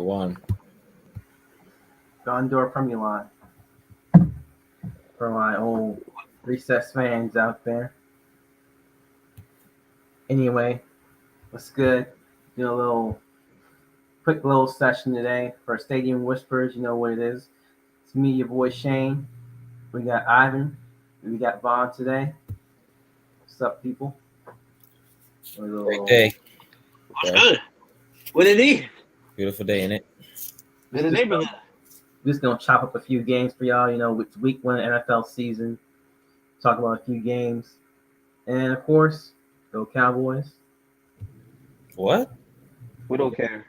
won. Gondor from Milan. For my old recess fans out there. Anyway, what's good? Do a quick little session today for Stadium Whispers. You know what it is. It's me, your boy Shane. We got Ivan. We got Vaughn today. What's up, people? Great day. What's good? What it is? Beautiful day, ain't it? In the neighborhood. We're just gonna chop up a few games for y'all. You know, it's week 1 NFL season. Talk about a few games, and of course, go Cowboys. What? We don't care.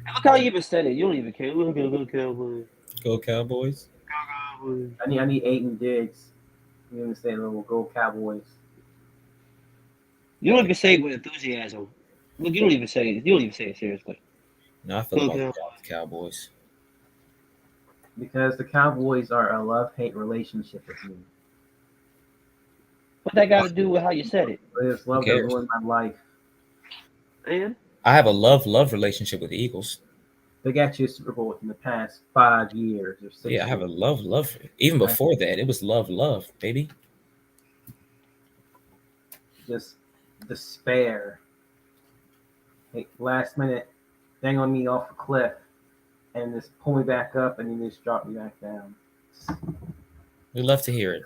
And look how you even said it. You don't even care. We're gonna go Cowboys. Go Cowboys. Go Cowboys. I need Aiden Diggs. You know what I'm saying? We'll go Cowboys. You don't even say it with enthusiasm. Look, you don't even say it. You don't even say it seriously. No, I feel Go about the Cowboys. Cowboys. Because the Cowboys are a love-hate relationship with me. What that got to do with how you said it? I just love Who to cares? ruin my life. And I have a love relationship with the Eagles. They got you a Super Bowl within the past 5 years or 6 Yeah, I have a years. love. Even before that, it was love, baby. Just despair. Hey, last minute, dang on me off a cliff, and just pull me back up, and then just drop me back down. We love to hear it.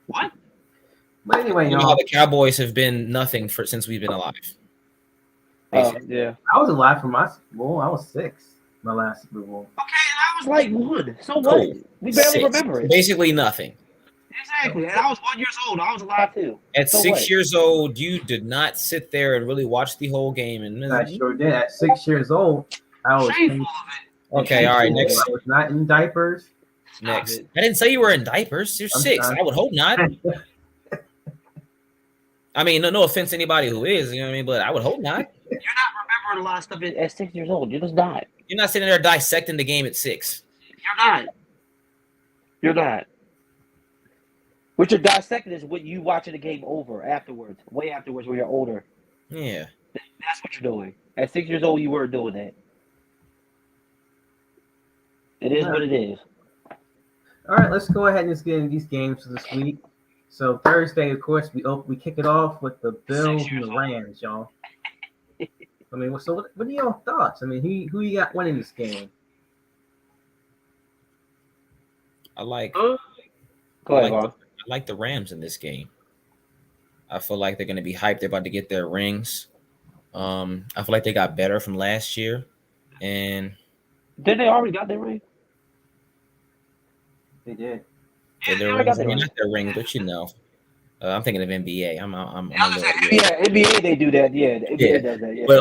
what? But anyway, You know y'all, how the Cowboys have been nothing since we've been alive. Basically. Yeah. I was alive for my Super Bowl. I was 6, my last Super Bowl. Okay, and I was like 1. So what? Cool. We barely 6. remember it. Basically nothing. Exactly. And I was 1 year old. I was alive too. At So 6 what? years old, you did not sit there and really watch the whole game. And I sure did. At 6 years old, I was Shameful of it. okay, all right, next. I was not in diapers. Stop Next. it. I didn't say you were in diapers. You're 6. I would hope not. I mean, no offense to anybody who is, you know what I mean? But I would hope not. You're not remembering a lot of stuff at 6 years old. You're just not. You're not sitting there dissecting the game at 6. You're not. You're not. What you're dissecting is what you watching the game over afterwards, way afterwards when you're older. Yeah. That's what you're doing. At 6 years old, you weren't doing that. It is what it is. All right, let's go ahead and just get into these games for this week. So Thursday, of course, we kick it off with the Bills and the Rams, y'all. I mean, so what are y'all thoughts? I mean, who you got winning this game? I like Go ahead, Vaughn. I like the Rams in this game. I feel like they're going to be hyped. They're about to get their rings. I feel like they got better from last year. And Did they already got their ring? They did. their already got rings, their ring. not their rings, but you know. I'm thinking of NBA. I'm a little, Yeah, NBA they do that. Yeah, the NBA does that. Yeah. But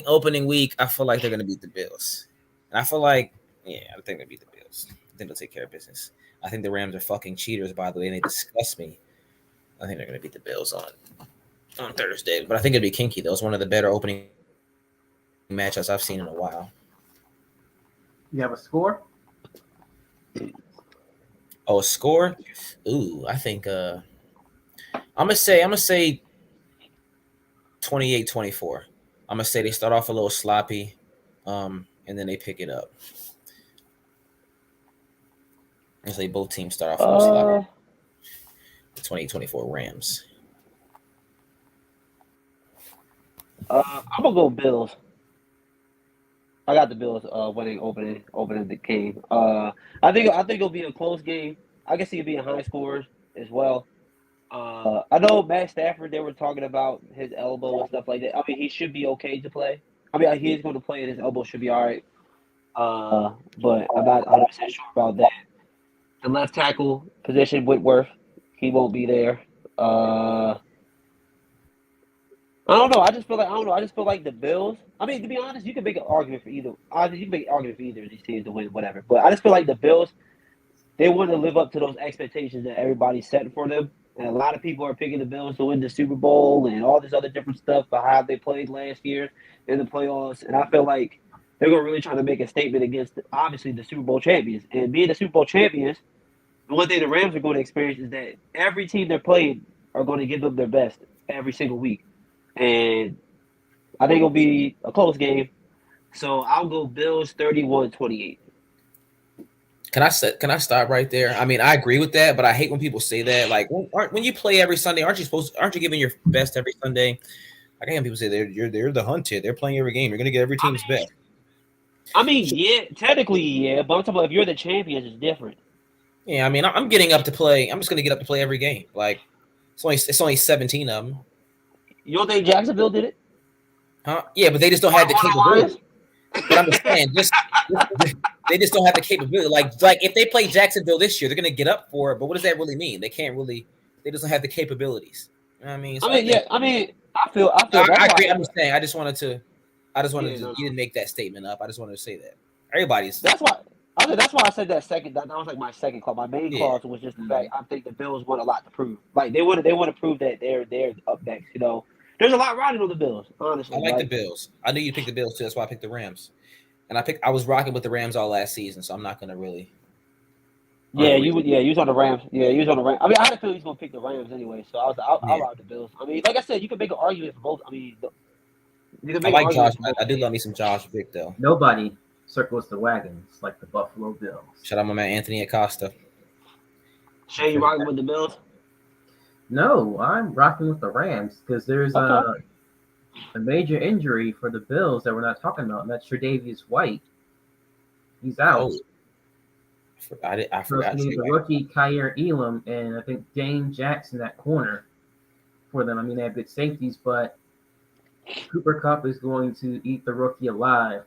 opening week, I feel like they're gonna beat the Bills. And I feel like, I think they beat the Bills. I think they'll take care of business. I think the Rams are fucking cheaters, by the way, and they disgust me. I think they're gonna beat the Bills on Thursday. But I think it'll be kinky though. It's one of the better opening matchups I've seen in a while. You have a score? Oh, a score? Ooh, I think I'm gonna say 28-24. I'm gonna say they start off a little sloppy, and then they pick it up. I say both teams start off a little sloppy. 28-24 Rams. I'm gonna go Bills. I got the Bills winning opening the game. I think it'll be a close game. I guess it'll be a high scores as well. I know Matt Stafford, they were talking about his elbow and stuff like that. I mean, he should be okay to play. I mean, he is going to play and his elbow should be all right. But I'm not 100% sure about that. The left tackle position, Whitworth, he won't be there. I don't know. I just feel like the Bills. I mean, to be honest, you can make an argument for either. You can make an argument for either of these teams to win, whatever. But I just feel like the Bills, they want to live up to those expectations that everybody's setting for them. And a lot of people are picking the Bills to win the Super Bowl and all this other different stuff about how they played last year in the playoffs. And I feel like they're going to really try to make a statement against, obviously, the Super Bowl champions. And being the Super Bowl champions, the one thing the Rams are going to experience is that every team they're playing are going to give them their best every single week. And I think it'll be a close game. So I'll go Bills 31-28. Can I stop right there? I mean, I agree with that, but I hate when people say that. Like, when you play every Sunday, aren't you giving your best every Sunday? I can't have people say they're the hunted. They're playing every game. You're gonna get every team's best. I mean, yeah, technically, yeah, but I'm talking about if you're the champions, it's different. Yeah, I mean, I'm getting up to play. I'm just gonna get up to play every game. Like, it's only 17 of them. You don't think Jacksonville did it? Huh? Yeah, but they just don't have the capability. But I'm just saying, they just don't have the capability. Like if they play Jacksonville this year, they're gonna get up for it. But what does that really mean? They can't really. They just don't have the capabilities. You know what I mean? So I feel. I agree. I'm just saying. I just wanted to. No. You didn't make that statement up. I just wanted to say that everybody's. That's why I said that second. That was like my second clause. My main clause was just the fact I think the Bills want a lot to prove. Like they want to prove that they're up next. You know, there's a lot riding on the Bills. Honestly, I like the Bills. I knew you picked the Bills too. That's why I picked the Rams. And I was rocking with the Rams all last season, so I'm not gonna really. Yeah, you was on the Rams. Yeah, you was on the Rams. I mean, I had a feeling he's gonna pick the Rams anyway, so I'll ride the Bills. I mean, like I said, you can make an argument for both. I mean, you can make. I like Josh. I do love me some Josh Vick though. Nobody circles the wagons like the Buffalo Bills. Shout out my man Anthony Acosta. Shane, you rocking with the Bills? No, I'm rocking with the Rams because there's a major injury for the Bills that we're not talking about, and that's Tre'Davious White. He's out. Oh. I forgot. The rookie Kyer Elam and I think Dane Jackson at corner for them. I mean, they have good safeties, but Cooper Kupp is going to eat the rookie alive.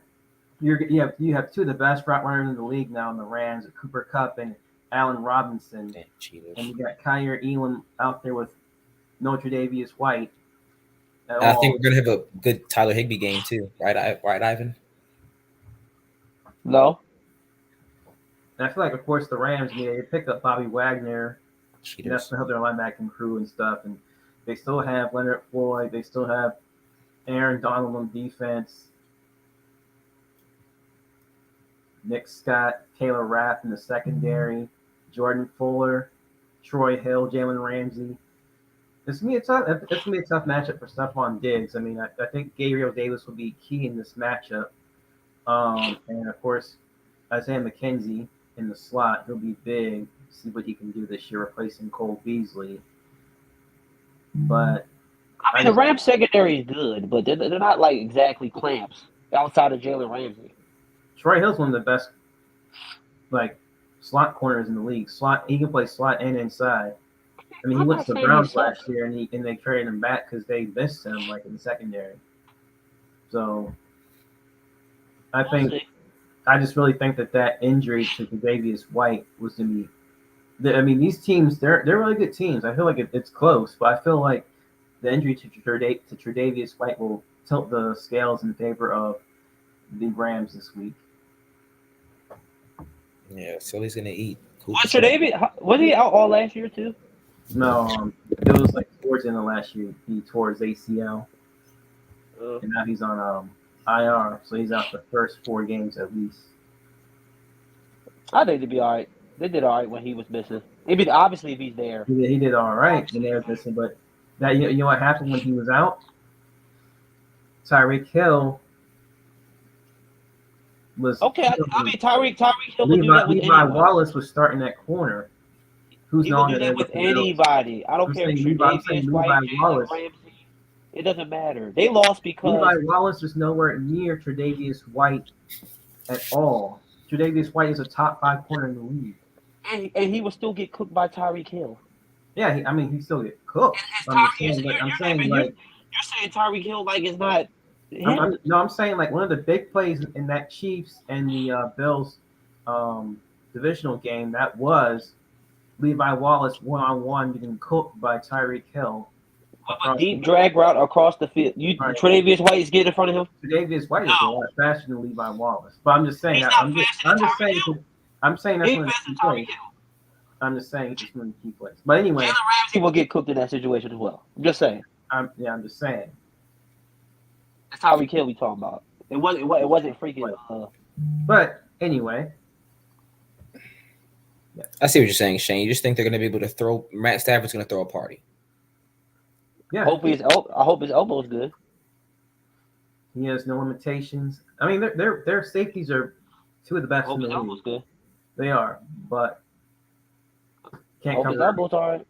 You have two of the best route runners in the league now in the Rams, Cooper Kupp and Allen Robinson. And you got Kyer Elam out there with no Tre'Davious White. I think we're gonna have a good Tyler Higbee game too, right, Ivan? No. And I feel like, of course, the Rams, they picked up Bobby Wagner. And that's to help their linebacking crew and stuff. And they still have Leonard Floyd. They still have Aaron Donald on defense. Nick Scott, Taylor Rapp in the secondary. Jordan Fuller, Troy Hill, Jalen Ramsey. It's gonna be a tough matchup for Stephon Diggs. I mean, I think Gabriel Davis will be key in this matchup. And of course, Isaiah McKenzie in the slot, he'll be big. See what he can do this year, replacing Cole Beasley. But I mean, the Rams secondary is good, but they're not like exactly clamps outside of Jalen Ramsey. Troy Hill's one of the best like slot corners in the league. He can play slot and inside. I mean, he went to the Browns last year, and they traded him back because they missed him like in the secondary. So I just really think that injury to Tre'Davious White was going to be. I mean, these teams, they're really good teams. I feel like it's close, but I feel like the injury to Tre'Davious White will tilt the scales in favor of the Rams this week. Yeah, so he's going to eat. Was he out all last year too? No, it was like towards the end of last year. He tore his ACL, and now he's on IR, so he's out the first 4 games at least. I think they'd be all right. They did all right when he was missing. Maybe obviously if he's there, he did all right when they were missing. But that you know what happened when he was out? Tyreek Hill was okay. I mean, Tyreek Hill would do that with Levi anybody. Wallace was starting that corner. Who's he would do that with anybody. I don't care if Tre'Davious White, Jalen Ramsey. It doesn't matter. They lost because Levi Wallace was nowhere near Tre'Davious White at all. Tre'Davious White is a top 5 corner in the league, and he would still get cooked by Tyreek Hill. Yeah, he still get cooked. You're saying Tyreek Hill like it's not. I'm saying like one of the big plays in that Chiefs and the Bills divisional game, that was Levi Wallace one-on-one getting cooked by Tyreek Hill. A deep drag route across the field. Tre'Davious White is getting in front of him. Tre'Davious White is a lot faster than Levi Wallace. But I'm just saying I'm saying that's one of the key plays. I'm just saying it's just one of the key plays. But anyway, Jalen Ramsey will get cooked in that situation as well. I'm just saying. I'm just saying. That's Tyreek Hill we talking about. It wasn't freaking. But anyway. Yeah. I see what you're saying, Shane. You just think they're going to be able to throw. Matt Stafford's going to throw a party. Yeah. I hope his elbow's good. He has no limitations. I mean, their safeties are two of the best in the league. Good. They are, but can't Hope his cover. elbows all right.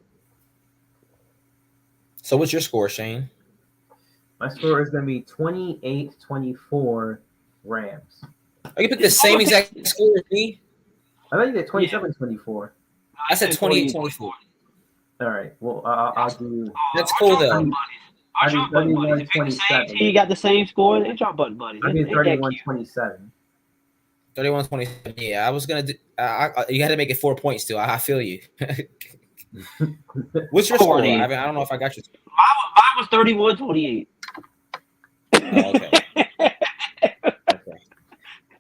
So what's your score, Shane? My score is going to be 28-24 Rams. Oh, you picked the same exact score as me? I thought you did 27-24. I said 28-24. All right. Well, I'll do. That's cool, though. I do 31-27. He got the same score. They drop button buddies. I do 31-27. 31-27. Yeah, I was going to do – you had to make it 4 points, still. I feel you. What's your score? I mean, I don't know if I got your score. Mine was 31-28. Oh, okay. Okay.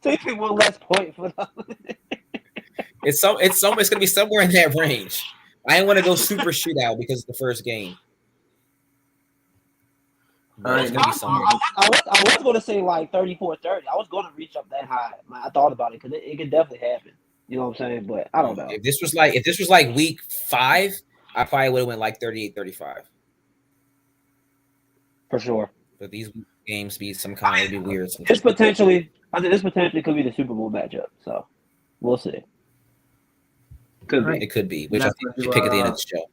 So you pick one less point for them. It's going to be somewhere in that range. I didn't want to go super shootout because it's the first game. All right, I was going to say like 34-30. I was going to reach up that high. I thought about it because it could definitely happen. You know what I'm saying? But I don't know. If this was like week 5, I probably would have went like 38-35. For sure. But these games be some kind of be weird. I think this potentially could be the Super Bowl matchup. So we'll see. It could be, which I think we should pick at the end of the show.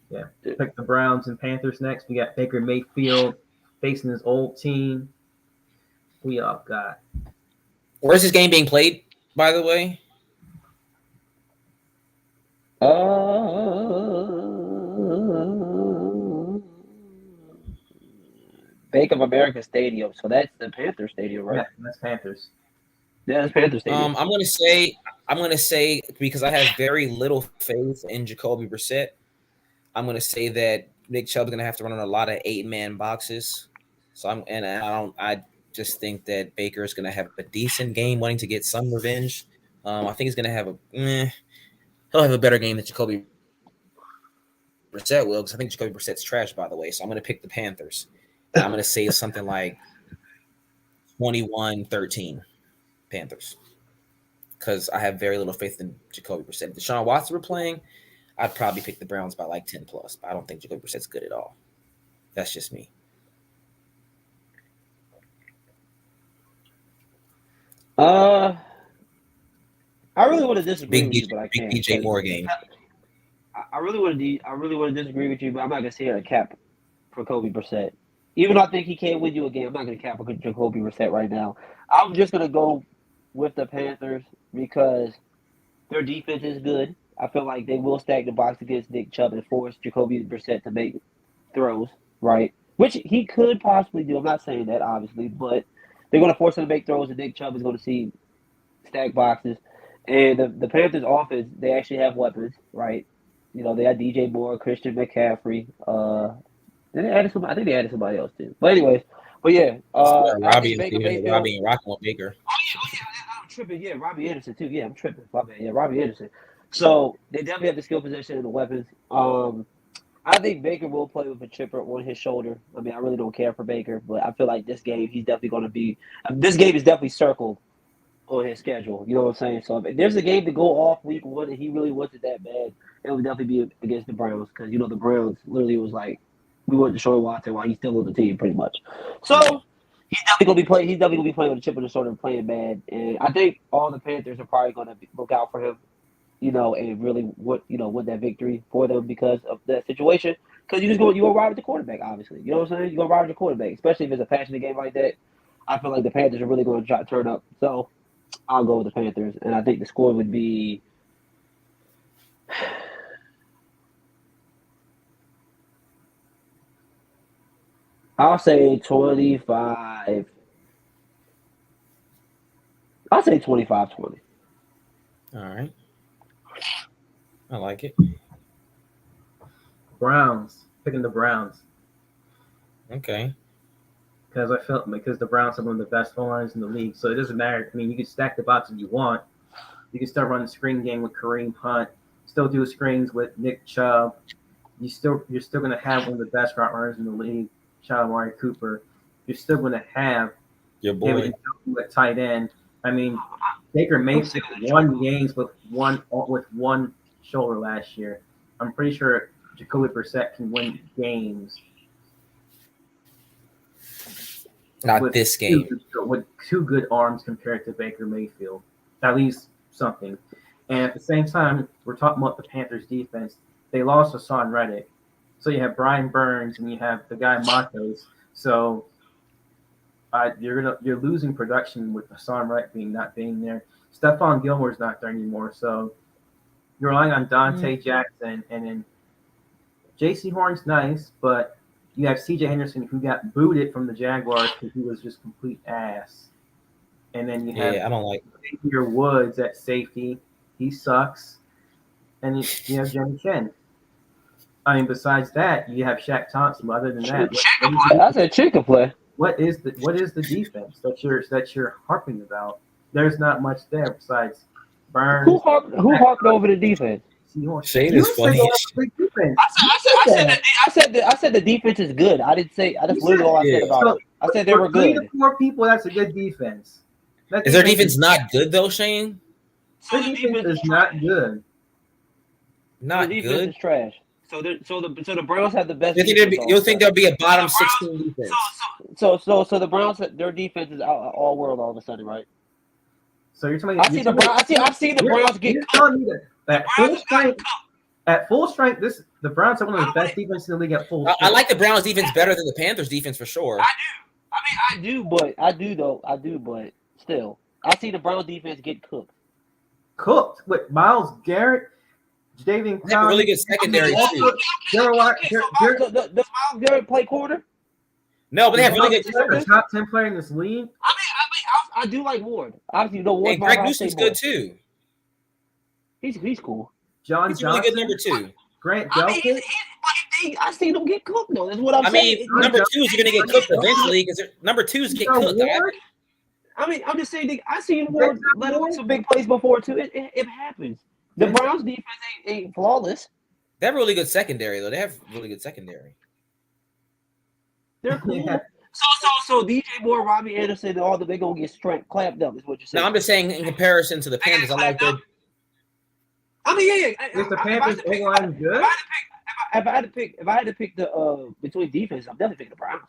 Yeah. Pick the Browns and Panthers next. We got Baker Mayfield facing his old team. We all got. Where's this game being played, by the way? Bank of America Stadium. So that's the Panther Stadium, right? Yeah, that's Panthers. Yeah, that's Panther Stadium. I'm gonna say because I have very little faith in Jacoby Brissett. I'm gonna say that Nick Chubb's gonna have to run on a lot of 8-man boxes. So I just think that Baker is gonna have a decent game, wanting to get some revenge. I think he's gonna have he'll have a better game than Jacoby Brissett will, because I think Jacoby Brissett's trash, by the way. So I'm gonna pick the Panthers. And I'm gonna say something like 21-13 Panthers, because I have very little faith in Jacoby Brissett. If Deshaun Watson were playing, I'd probably pick the Browns by like 10+, but I don't think Jacoby Brissett's good at all. That's just me. I really want to disagree with you, but I can't. Big DJ Moore game. I really want to disagree with you, but I'm not gonna say a cap for Jacoby Brissett. Even though I think he can't win you a game, I'm not gonna cap for Jacoby Brissett right now. I'm just gonna go with the Panthers because their defense is good. I feel like they will stack the box against Nick Chubb and force Jacoby Brissett to make throws, right? Which he could possibly do. I'm not saying that, obviously, but they're going to force him to make throws, and Nick Chubb is going to see stack boxes. And the Panthers' offense, they actually have weapons, right? You know, they got DJ Moore, Christian McCaffrey. I think they added somebody else, too. But anyways, Robbie and Rockwell Baker. I'm tripping. Yeah, Robbie Anderson too. Yeah, I'm tripping. My bad. Yeah, Robbie Anderson. So they definitely have the skill position and the weapons. I think Baker will play with a chipper on his shoulder. I mean, I really don't care for Baker, but I feel like this game he's definitely going to be. This game is definitely circled on his schedule. You know what I'm saying? So if there's a game to go off week 1 and he really wants it that bad, it would definitely be against the Browns, because the Browns literally was like, we want Deshaun Watson while he's still on the team, pretty much. So he's definitely gonna be playing. He's definitely gonna be playing with a chip on his shoulder and playing bad. And I think all the Panthers are probably gonna look out for him, and really want that victory for them because of that situation. Because you're gonna ride with the quarterback, obviously. You know what I'm saying? You're gonna ride with the quarterback, especially if it's a passionate game like that. I feel like the Panthers are really gonna try to turn up. So I'll go with the Panthers, and I think the score would be. I'll say 25. I'll say 25-20. All right. I like it. Browns. Picking the Browns. Okay. Because the Browns are one of the best lines in the league. So it doesn't matter. I mean, you can stack the box if you want. You can start running the screen game with Kareem Hunt. Still do screens with Nick Chubb. You're still going to have one of the best route runners in the league. Shout out Amari Cooper. You're still going to have your boy at tight end. I mean, Baker Mayfield won games with one shoulder last year. I'm pretty sure Jacoby Brissett can win games Not with this game. with 2 good arms compared to Baker Mayfield. At least something. And at the same time, we're talking about the Panthers defense. They lost Hassan Reddick. So you have Brian Burns and you have the guy Matos. So you're losing production with Hassan Reddick not being there. Stephon Gilmore's not there anymore. So you're relying on Dante Jackson, and then J.C. Horn's nice, but you have C.J. Henderson who got booted from the Jaguars because he was just complete ass. And then you have I don't like Xavier Woods at safety. He sucks. And you have Jenny Chen. I mean, besides that, you have Shaq Thompson. But other than that, I said Chick can play. What is the defense that you're harping about? There's not much there besides Burns. Who harped over the defense? Shane is funny. I said the defense is good. I didn't say. I just literally all I said about it. I said they were good. 3 to 4 people, that's a good defense. Is their defense not good though, Shane? Their defense is not good. Not the defense good. Is trash. So the Browns have the best. You'll think there'll be a bottom 16 defense. So the Browns, their defense is all world all of a sudden, right? So you're telling me I've seen the Browns get at full strength. The Browns are one of the best defenses in the league at full strength. I like the Browns defense better than the Panthers defense for sure. I do, but still, I see the Browns defense get cooked. Cooked with Myles Garrett, Jadeveon They have a really good secondary too. Does Myles Garrett play quarter? No, but they have really good. The top 10 player in this league. I do like Ward. Obviously, Ward. And Greg Newsom's good too. He's cool. John He's Johnson, really good number 2. Grant Delpit. I seen him get cooked though. That's what I'm saying. Number 2s are going to get cooked eventually because number 2s get cooked. I'm just saying. I seen Ward let him some big plays before too. It happens. The Browns defense ain't flawless. They have a really good secondary though. They have really good secondary. They're cool. Yeah. So DJ Moore, Robbie Anderson, and all they gonna get clamped up. Is what you're saying. No, I'm just saying in comparison to the Panthers, I like their. I mean, yeah. Is the Panthers O-line good? If I had to pick the between defense, I'm definitely picking the Browns.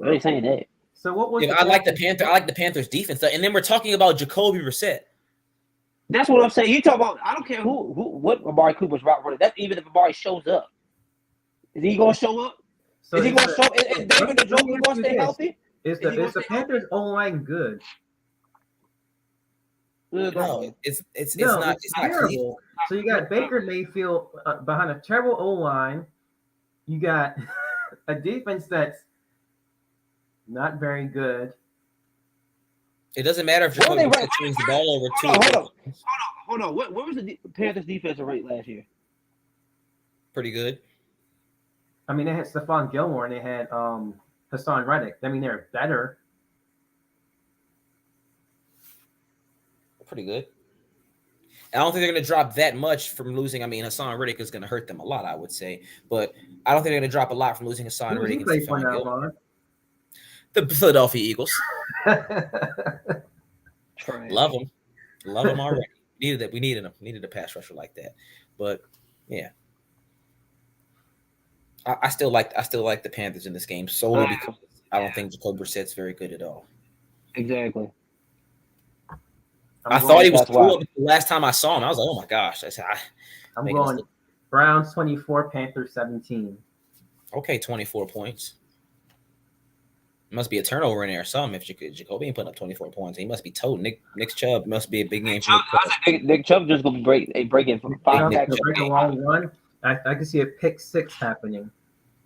I ain't saying that. So what was? I like the Panthers defense, and then we're talking about Jacoby Brissett. That's what I'm saying. You talk about. I don't care what Amari Cooper's route running. That's even if Amari shows up. Is he gonna show up? So is he gonna show? Is David Njoku gonna stay healthy? Is the Panthers O-line good? No, it's not terrible. So you got Baker Mayfield behind a terrible O-line. You got a defense that's not very good. It doesn't matter if Jacoby turns the ball over too. Hold on. What was the Panthers defensive rate last year? Pretty good. I mean, they had Stephon Gilmore and they had Hassan Reddick. I mean, they're better. Pretty good. I don't think they're going to drop that much from losing. I mean, Hassan Reddick is going to hurt them a lot, I would say. But I don't think they're going to drop a lot from losing Hassan Reddick. The Philadelphia Eagles. Love them already. We needed them. We needed a pass rusher like that. But yeah, I still like the Panthers in this game solely because I don't think Jacoby Brissett's very good at all. Exactly. I thought he was cool the last time I saw him. I was like, oh my gosh. I'm going Browns 24, Panthers 17. Okay, 24 points. Must be a turnover in there or something. If Jacoby ain't putting up 24 points, he must be told. Nick Chubb must be a big game. Nick Chubb just gonna be breaking from 5 break a long run. I can see a pick 6 happening.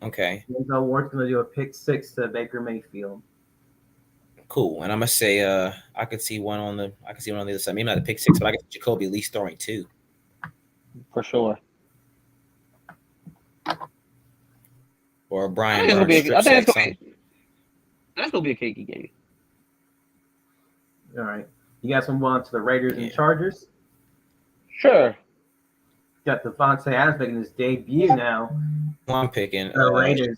Okay. Denzel Ward's gonna do a pick 6 to Baker Mayfield. Cool. And I'm gonna say I could see one on the other side. Maybe not a pick 6, but I could see Jacoby at least throwing 2. For sure. Or Brian. I think that's gonna be a cakey game. All right. You guys want to move on to the Raiders and Chargers? Sure. Got Devontae Adams making his debut now. I'm picking the Raiders.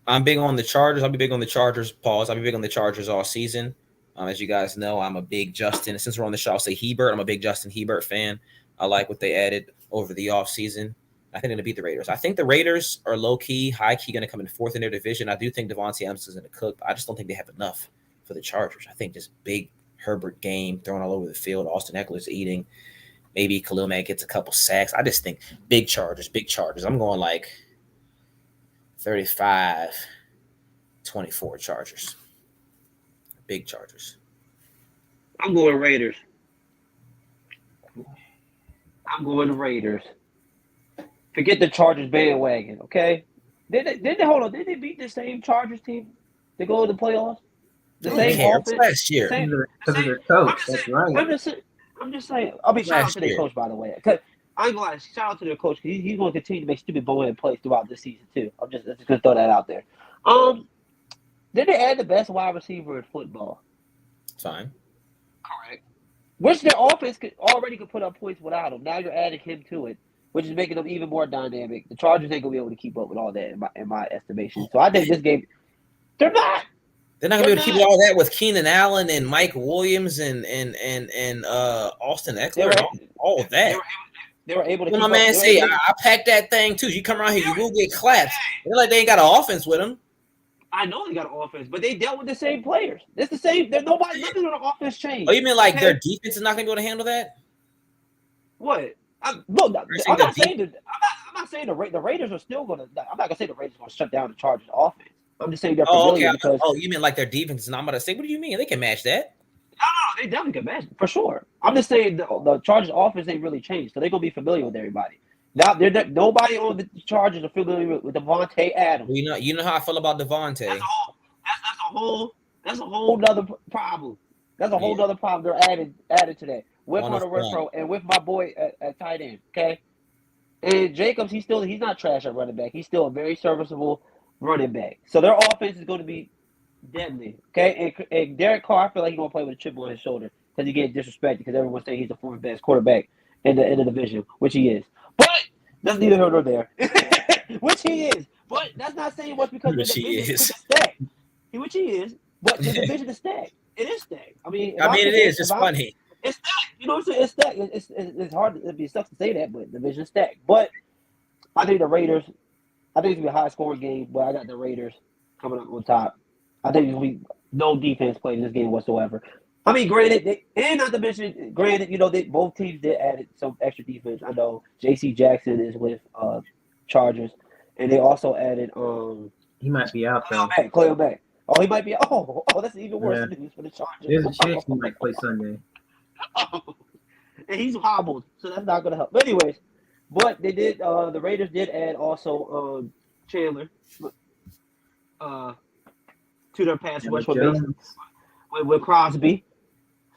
I'm big on the Chargers. I'll be big on the Chargers. Pause. I'll be big on the Chargers all season. As you guys know, I'm a big Justin. Since we're on the show, I'll say Hebert. I'm a big Justin Hebert fan. I like what they added over the offseason. I think they're going to beat the Raiders. I think the Raiders are low-key, high-key going to come in fourth in their division. I do think Devontae Adams is going to cook, but I just don't think they have enough for the Chargers. I think just big Herbert game thrown all over the field. Austin Eckler's eating. Maybe Khalil Mack gets a couple sacks. I just think big Chargers, big Chargers. I'm going like 35-24 Chargers. Big Chargers. I'm going Raiders. I'm going the Raiders. Forget the Chargers bandwagon, okay? Did they hold on? Did they beat the same Chargers team to go to the playoffs? The same offense last year. Because of their coach. That's right. I'm just saying. I'll be shout out to their coach, by the way. Cause I ain't gonna lie, shout out to their coach because he's going to continue to make stupid bonehead plays throughout this season too. I'm just gonna throw that out there. Did they add the best wide receiver in football? Fine. Correct. Which their offense could put up points without him. Now you're adding him to it, which is making them even more dynamic. The Chargers ain't gonna be able to keep up with all that in my estimation. So I think this game, they're not. They're not gonna be able to keep all that with Keenan Allen and Mike Williams and Austin Eckler and all of that. They were able to. My man say, I packed that thing too. You come around here, you will get clapped. They're like they ain't got an offense with them. I know they got an offense, but they dealt with the same players. It's the same. There's nothing on the offense changed. Oh, you mean like their defense is not gonna be able to handle that? What? I'm not saying the Raiders are still gonna. I'm not gonna say the Raiders are gonna shut down the Chargers offense. I'm just saying they're familiar because. Oh, you mean like their defense is not? I'm about to say, what do you mean? They can match that. No, they definitely can match it, for sure. I'm just saying the Chargers offense ain't really changed, so they're gonna be familiar with everybody. Now, nobody on the Chargers are familiar with Devontae Adams. You know how I feel about Devontae. That's a whole nother problem. That's a whole nother problem they're added to that with Hunter Renfrow and with my boy at tight end. Okay, and Jacobs, he's not trash at running back. He's still a very serviceable running back. So their offense is going to be deadly. Okay, and Derek Carr, I feel like he's going to play with a chip on his shoulder because he gets disrespected because everyone's saying he's the fourth best quarterback in the division, which he is. But that's neither here nor there. Which he is. But that's not saying what's because the division is stacked. Which he is. But the division is stacked. It is stacked. I mean, it is. It's funny. It's stacked. You know what I'm saying? It's stacked. It's hard. It sucks to say that, but the division is stacked. But I think the Raiders. I think it's gonna be a high scoring game, but I got the Raiders coming up on top. I think there's gonna be no defense played in this game whatsoever. I mean, granted, not to mention, both teams did add some extra defense. I know J.C. Jackson is with Chargers, and they also added he might be out though. Khalil Mack. Oh, he might be. Oh, that's even worse news for the Chargers. There's a chance he might play Sunday. And he's hobbled, so that's not gonna help. But anyways, they did. The Raiders did add also Chandler to their pass rush with Crosby.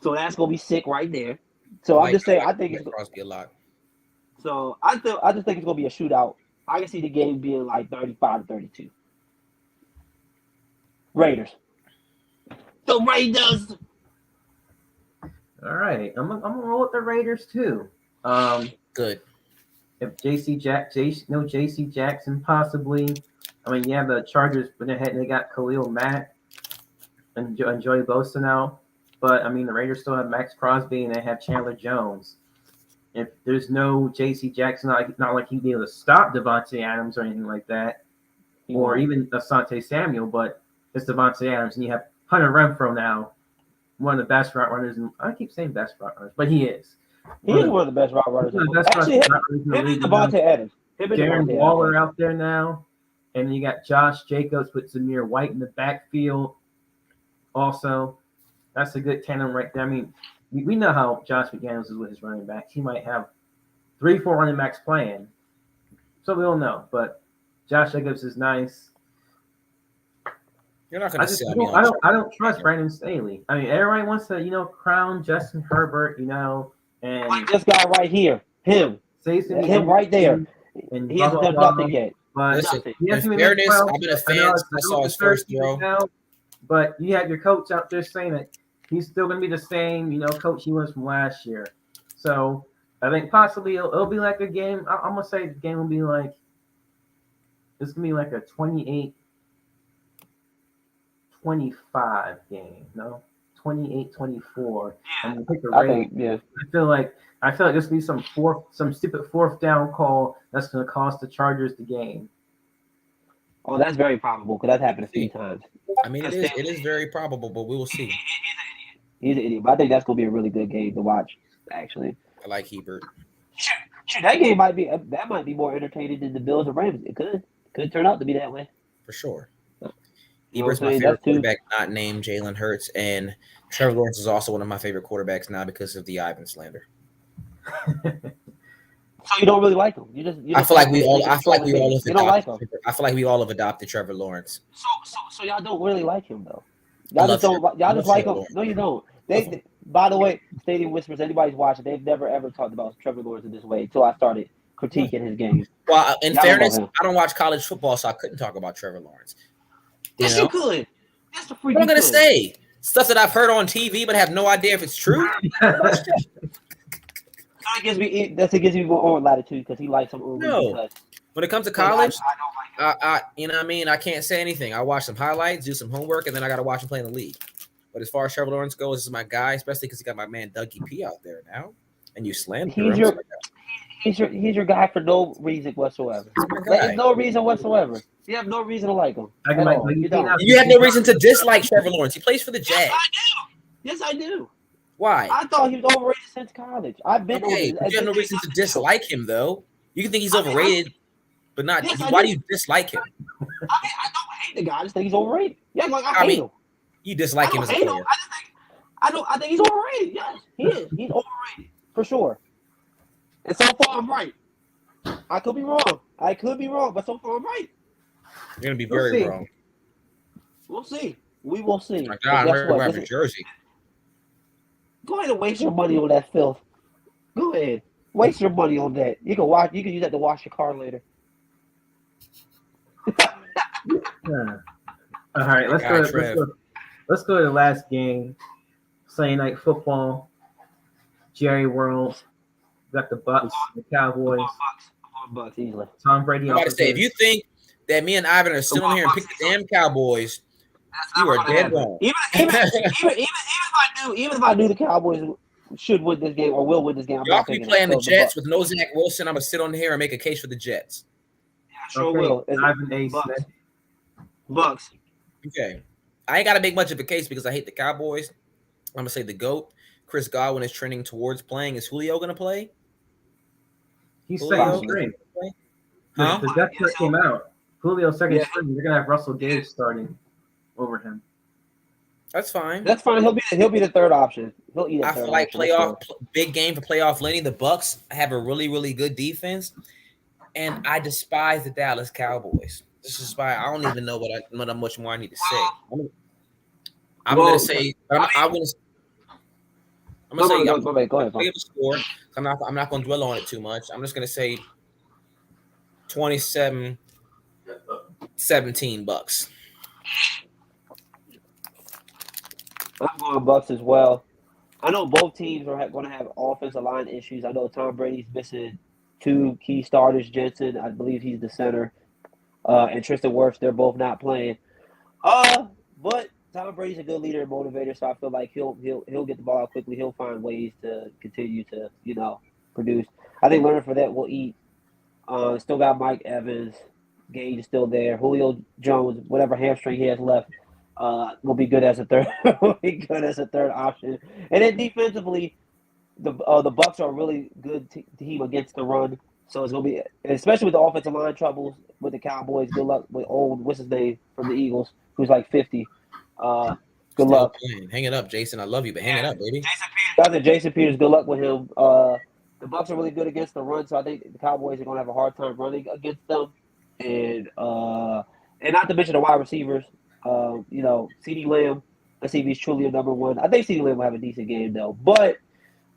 So that's gonna be sick right there. So I'm just saying, I think it's Crosby a lot. So I just think it's gonna be a shootout. I can see the game being like 35-32. Raiders. The Raiders. All right, I'm gonna roll with the Raiders too. Good. If J.C. Jackson possibly. I mean, you have the Chargers, but they got Khalil Mack and Joey Bosa now. But I mean, the Raiders still have Max Crosby and they have Chandler Jones. If there's no J.C. Jackson, not like he'd be able to stop Devontae Adams or anything like that, or even Asante Samuel, but it's Devontae Adams, and you have Hunter Renfrow now, one of the best route runners. I keep saying best route runners, but he is. He is one of the best route runners. Actually, him and Devontae Adams. Darren Waller out there now, and then you got Josh Jacobs with Zamir White in the backfield. Also, that's a good tandem right there. I mean, we know how Josh McDaniels is with his running backs. He might have 3-4 running backs playing, so we don't know. But Josh Jacobs is nice. You're not going to sell me. I don't trust Brandon Staley. I mean, everybody wants to crown Justin Herbert, and like this guy right here, him right there, and he hasn't done nothing yet. But listen, in fairness, I've been a fan since I saw his first throw. But you have your coach out there saying that he's still going to be the same, coach he was from last year. So I think possibly it'll be like a game. I'm going to say the game will be like, it's going to be like a 28-25 game. No, 28-24. I'm gonna pick the I Ravens. think, yeah. I feel like this will be some stupid fourth down call that's gonna cost the Chargers the game. Oh, that's very probable because that's happened a few See. times. I mean, it is very probable, but we will see. He's an idiot, but I think that's gonna be a really good game to watch. Actually, I like Hebert. shoot, that game might be more entertaining than the Bills and Rams. It could turn out to be that way. For sure. You know Ebert's what I'm my saying? favorite That's two. quarterback, not named Jalen Hurts, and Trevor Lawrence is also one of my favorite quarterbacks now because of the Ivan slander. So you don't really like him. You just I feel like we all you don't like him. I feel like we all have adopted Trevor Lawrence. So y'all don't really like him though. I Y'all love just don't. Trevor. Y'all I just love like Trevor him. No, you don't. By the way, Stadium Whispers. Anybody's watching? They've never ever talked about Trevor Lawrence in this way until I started critiquing his game. Well, in Y'all fairness, love him. I don't watch college football, so I couldn't talk about Trevor Lawrence. Yes, you could. That's the freak. What am I gonna say? Stuff that I've heard on TV, but have no idea if it's true. That gives me more latitude because he likes some. No. When it comes to college, I you know what I mean? I can't say anything. I watch some highlights, do some homework, and then I got to watch him play in the league. But as far as Trevor Lawrence goes, this is my guy, especially because he got my man Dougie P out there now, and you slammed him. He's your guy for no reason whatsoever. There's no reason whatsoever. You have no reason to like him. You have no reason to dislike Trevor Lawrence. He plays for the Jags. Yes, I do. Why? I thought he was overrated since college. I've been okay. You have no reason to dislike him, though. You can think he's overrated, but not. Yes, why do you dislike him? I don't hate the guy. I just think he's overrated. Yeah, I hate him. You dislike him as a player. I think he's overrated. Yes, he is. He's overrated for sure. And so far, I'm right. I could be wrong, but so far, I'm right. You're gonna be very wrong. We'll see. We will see. My God, I'm wearing a jersey. Go ahead and waste your money on that filth. Go ahead, waste your money on that. You can watch. You can use that to wash your car later. All right, let's go to the last game. Sunday Night Football. Jerry World. Got the Bucks, the Cowboys. Bucks easily. Tom Brady. I'm about to say, if you think that me and Ivan are sitting on here and pick the damn Cowboys, you are dead wrong. Even if I knew the Cowboys should win this game or will win this game, y'all be playing the Jets with no Zach Wilson. I'm gonna sit on here and make a case for the Jets. Yeah, I sure will. Bucks. Okay, I ain't gotta make much of a case because I hate the Cowboys. I'm gonna say the GOAT. Chris Godwin is trending towards playing. Is Julio gonna play? He's second string. The depth chart came out. Julio second string. You're gonna have Russell Gage starting over him. That's fine. That's fine. He'll be the third option. He'll eat. I feel like big game for playoff Lenny. The Bucks have a really, really good defense, and I despise the Dallas Cowboys. This is why I don't even know what much more I need to say. I'm gonna say. Go ahead. Give a score. I'm not gonna dwell on it too much. I'm just gonna say 27-17 Bucks. I'm going Bucks as well. I know both teams are going to have offensive line issues. I know Tom Brady's missing two key starters. Jensen, I believe he's the center, and Tristan Wirfs. They're both not playing. But Tom Brady's a good leader and motivator, so I feel like he'll get the ball out quickly. He'll find ways to continue to produce. I think Leonard Fournette will eat. Still got Mike Evans. Gage is still there. Julio Jones, whatever hamstring he has left, will be good as a third. Option. And then defensively, the Bucks are a really good team against the run. So it's gonna be, especially with the offensive line troubles with the Cowboys. Good luck with what's his name from the Eagles, who's like 50. Good luck. Hang it up, Jason. I love you, but hang it up, baby. Jason Peters. Good luck with him. The Bucks are really good against the run, so I think the Cowboys are gonna have a hard time running against them. And not to mention the wide receivers. CeeDee Lamb. Let's see if he's truly a number one. I think CeeDee Lamb will have a decent game though, but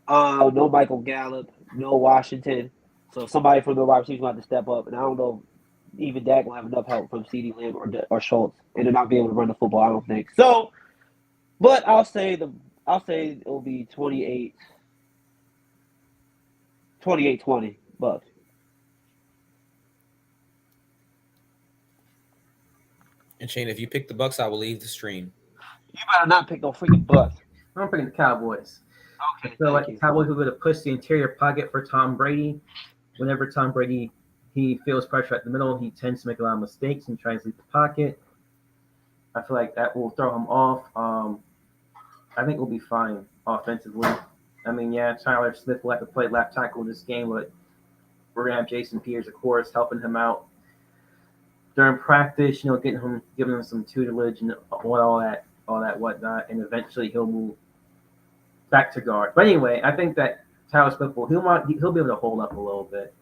no Michael Gallup, no Washington. So somebody from the wide receivers will have to step up, and I don't know. Even Dak will have enough help from CeeDee Lamb or Schultz, and they're not be able to run the football. I don't think so. But I'll say it will be 28-20 Bucks. And Shane, if you pick the Bucks, I will leave the stream. You better not pick no freaking Bucks. I'm picking the Cowboys. I Okay, feel like thank the you. Cowboys are going to push the interior pocket for Tom Brady. Whenever Tom Brady he feels pressure at the middle, he tends to make a lot of mistakes and tries to leave the pocket. I feel like that will throw him off. I think we'll be fine offensively. I mean, yeah, Tyler Smith will have to play left tackle this game, but we're gonna have Jason Peters, of course, helping him out during practice. Giving him some tutelage and all that whatnot, and eventually he'll move back to guard. But anyway, I think that Tyler Smith he'll be able to hold up a little bit.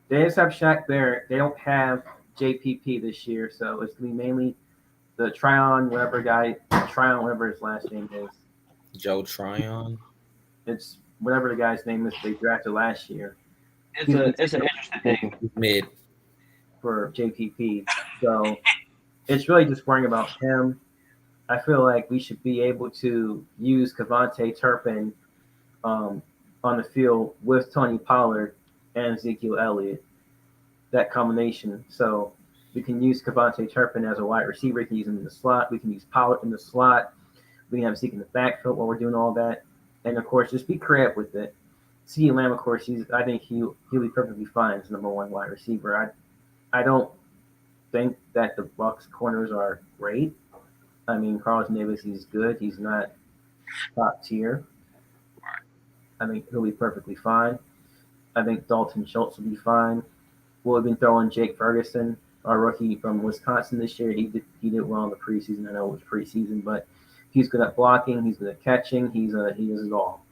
They just have Shaq there. They don't have JPP this year, so it's gonna be mainly the Tryon, whatever his last name is. Joe Tryon. It's whatever the guy's name is they drafted last year. It's an interesting thing. Mid. For JPP. So it's really just worrying about him. I feel like we should be able to use Cavante Turpin on the field with Tony Pollard and Ezekiel Elliott. That combination. So we can use Cavante Turpin as a wide receiver. We can use him in the slot. We can use Pollard in the slot. We can have Zeke in the backfield while we're doing all that. And of course, just be creative with it. CeeDee Lamb, of course, I think he'll be perfectly fine as number one wide receiver. I don't think that the Bucs corners are great. I mean, Carlton Davis, he's good. He's not top tier. I think he'll be perfectly fine. I think Dalton Schultz will be fine. We'll have been throwing Jake Ferguson, our rookie from Wisconsin this year. He did well in the preseason. I know it was preseason, but he's good at blocking. He's good at catching. He does it all.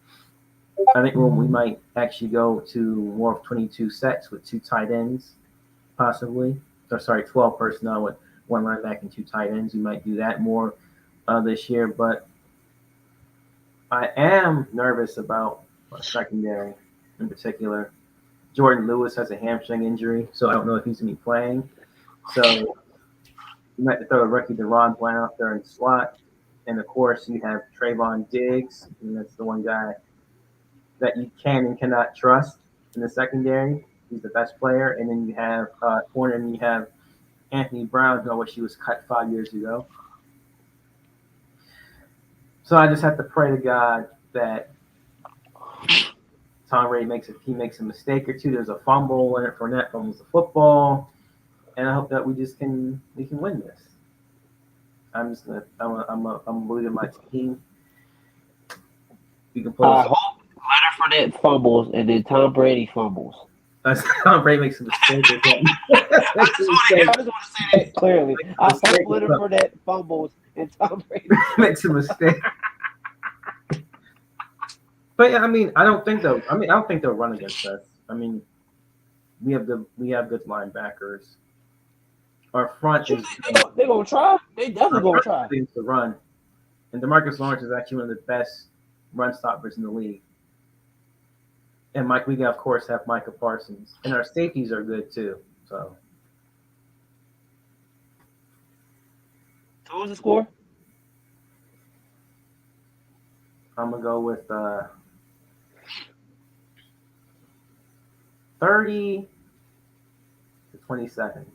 I think we might actually go to more of 22 sets with two tight ends, possibly. 12 personnel with one linebacker and two tight ends. We might do that more this year, but I am nervous about secondary in particular. Jordan Lewis has a hamstring injury, so I don't know if he's going to be playing. So you might have to throw a rookie Deron Blount out there in the slot. And of course, you have Trayvon Diggs, and that's the one guy that you can and cannot trust in the secondary. He's the best player. And then you have corner, and you have Anthony Brown, who I wish he was cut 5 years ago. So I just have to pray to God that Tom Brady makes a mistake or two. There's a fumble, Leonard Fournette fumbles the football, and I hope that we can win this. I'm believing in my team. We can I hope Leonard Fournette fumbles and then Tom Brady fumbles. Tom Brady makes a mistake. I just want to say that clearly. I hope Leonard Fournette fumbles and Tom Brady makes a mistake. But yeah, I mean, I don't think they'll run against us. I mean, we have good linebackers. Our front is they're gonna try. They definitely gonna try to run. And DeMarcus Lawrence is actually one of the best run stoppers in the league. And we of course have Micah Parsons, and our safeties are good too. So what's the score? I'm gonna go with 30-27.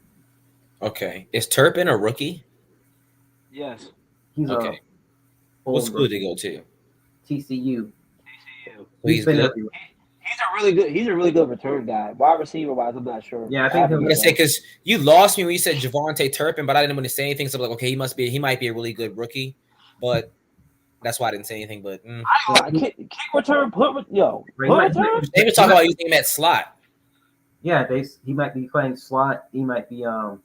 Okay. Is Turpin a rookie? Yes. He's okay. What school did he go to? TCU. He's good. Everywhere. He's a really good return guy. Wide receiver wise, I'm not sure. Yeah, I think I'm gonna say because you lost me when you said Javante Turpin, but I didn't want to say anything. So I'm like, okay, he might be a really good rookie, but that's why I didn't say anything. But kick return, punt return. They were talking about using him at slot. Yeah, he might be playing slot. He might be of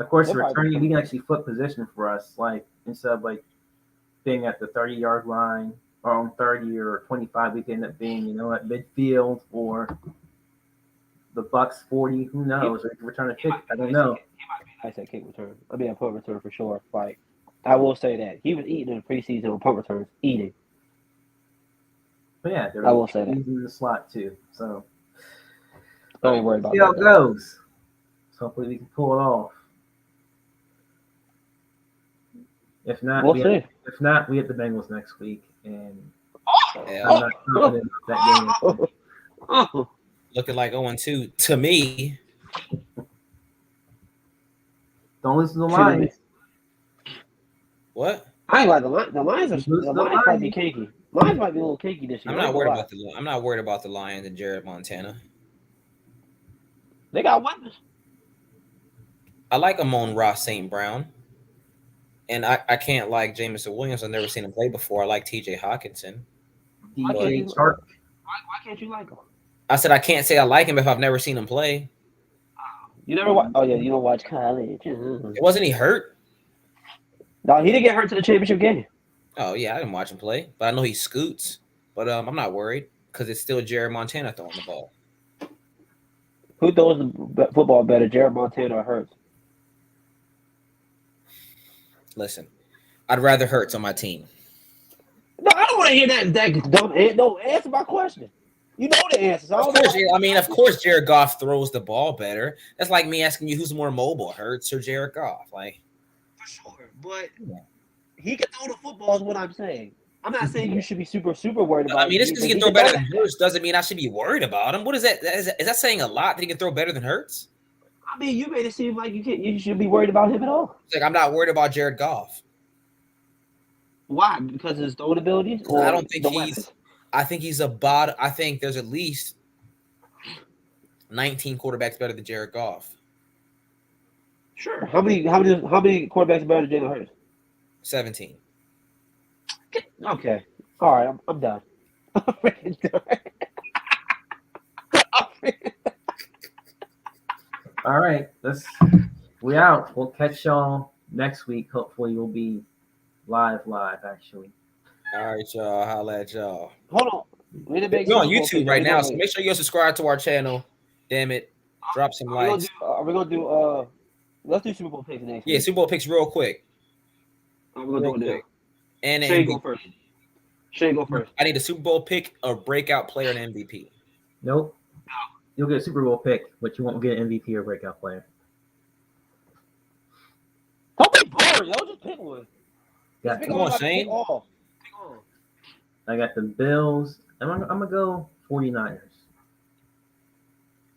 course returning. He can actually flip position for us, like instead of like being at the 30-yard line or on 30 or 25, we can end up being at midfield or the Bucs 40. Who knows? Or return a kick. I don't know. He might be nice at kick return. I mean, a punt return for sure. Like I will say that he was eating in the preseason on punt returns, eating. But yeah, I will say that he's in the slot too. So I ain't worried about see how it goes. So hopefully we can pull it off. If not, we have the Bengals next week, and I'm not confident that game. Looking like 0-2 to me. Don't listen to the Lions. What? I ain't like the Lions. The Lions might be Lions. kinky. Lions might be a little kinky this year. I'm not worried about the Lions and Jared Montana. They got weapons. I like Amon-Ra St. Brown. And I can't like Jamison Williams. I've never seen him play before. I like TJ Hawkinson. DJ Chark. Why can't you like him? I said I can't say I like him if I've never seen him play. You never watch? Oh yeah, you don't watch college. Wasn't he hurt? No, he didn't get hurt to the championship game. Oh yeah, I didn't watch him play, but I know he scoots. But I'm not worried because it's still Jared Montana throwing the ball. Who throws the football better, Jared Montana or Hurts? Listen, I'd rather Hurts on my team. No, I don't want to hear that dumb. No, answer my question. You know the answers. Of course, Jared Goff throws the ball better. That's like me asking you who's more mobile, Hurts or Jared Goff. Like, for sure, but he can throw the football. Is what I'm saying. I'm not saying you should be super worried about. I mean, just because he can throw better than Hurts doesn't mean I should be worried about him. What is that? Is that saying a lot that he can throw better than Hurts? I mean, you made it seem like you should be worried about him at all. It's like I'm not worried about Jared Goff. Why? Because of his throwing abilities? I don't think he's. I think he's about. I think there's at least 19 quarterbacks better than Jared Goff. Sure. How many quarterbacks are better than Jalen Hurts? 17. Okay. All right. I'm done. I'm freaking done. All right, we out. We'll catch y'all next week. Hopefully, we'll be live actually. All right, y'all. Holla at y'all. Hold on. We're on YouTube right now, so make sure you subscribe to our channel. Damn it. Drop some likes. Are we gonna do let's do Super Bowl picks next week. Yeah, Super Bowl picks real quick. We're gonna do it now. And Shane go first. I need a Super Bowl pick, a breakout player, and MVP. Nope. You'll get a Super Bowl pick, but you won't get an MVP or breakout player. Don't be boring, yo. Just pick one. Come on, Shane. I got the Bills. I'm gonna go 49ers.